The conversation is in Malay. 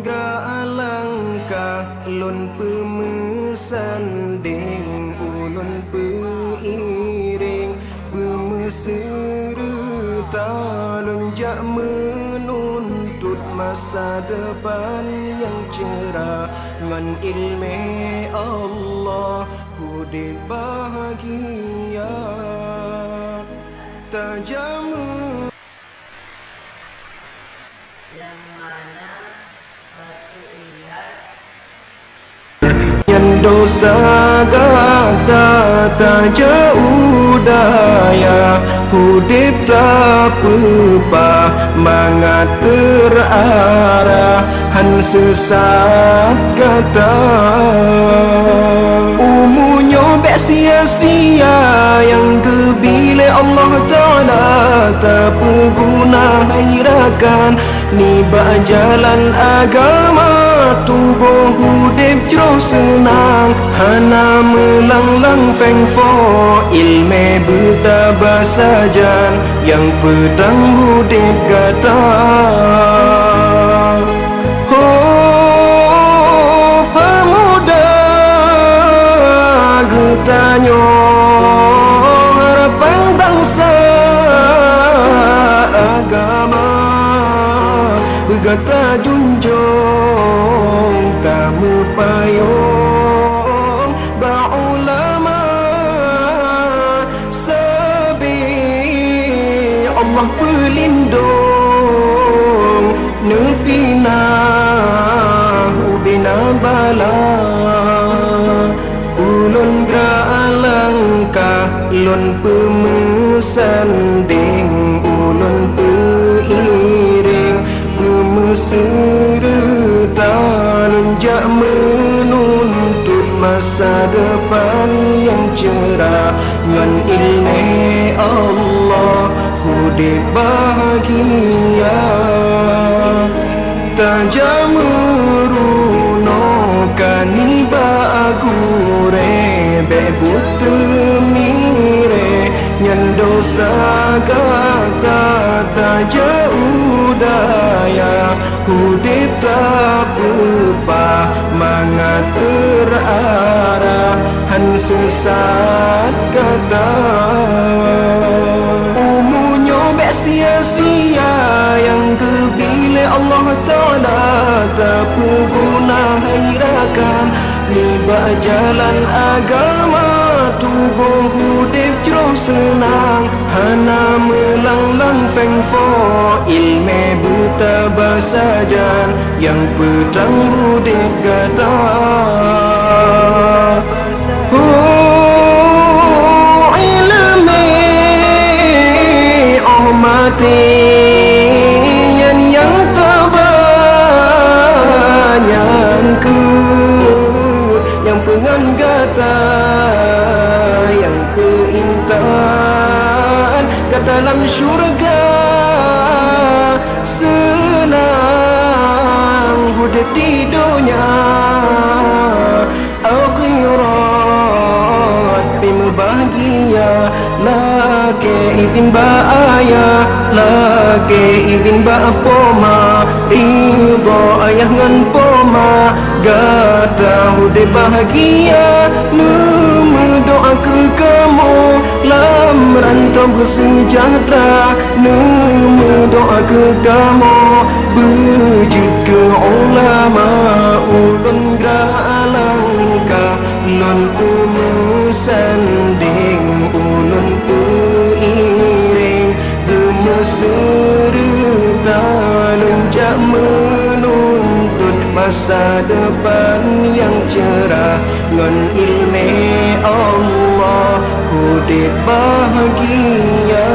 ulun gerak langkah lun pemesanding ulun peiring pemeserta lun jak menuntut masa depan yang cerah ngan ilmu Allah hudib bahagia tajamu yang mana satu lihat yang dosa gata tak jauh daya hudib tak pepah mangat terarah han sesat gata umunya bek sia-sia yang kebile Allah Ta'ala tak berguna hairakan ni bak jalan agama tubuh hudib jauh senang hana melanglang feng fo ilme bertabah sajan yang pedang hudib kata oh pemuda getanyo harapan bangsa agama bergata junjung tamu payung ba'ulama sabi Allah pelindung nepina ubina bala ulun gerak langkah lun pemesanding ulun peiring pemeserta lun jak menuntut masa depan yang cerah ngan ilmu Allah hudib bahagia tajamuruno kaniba aku rebe butemire nyan dosa kata tak jauh daya hudib tak pepah mangat terarah han sesat kata umunya bek sia-sia yang kebile Allah Ta'ala tak berguna hairakan ni bak jalan agama tubuh hudib jauh senang hana melanglang feng fo ilme bertabah sajan yang pedang hudib kata oh ilme oh mati yang terbanyak yang pengan kata yang keintan kata dalam syurga senang hudib di dunia akhirat bima bahagia lake izin baaya lake izin ba poma ridho ayah ngan poma gata hudib bahagia doa ke kamu lam rantau bersejahtera doa ke kamu berjid ke ulama ulun gerak langkah lun sanding ulun peiring berserta lun jak menuntut masa depan yang cerah ngan ilmu Allah hudib bahagia.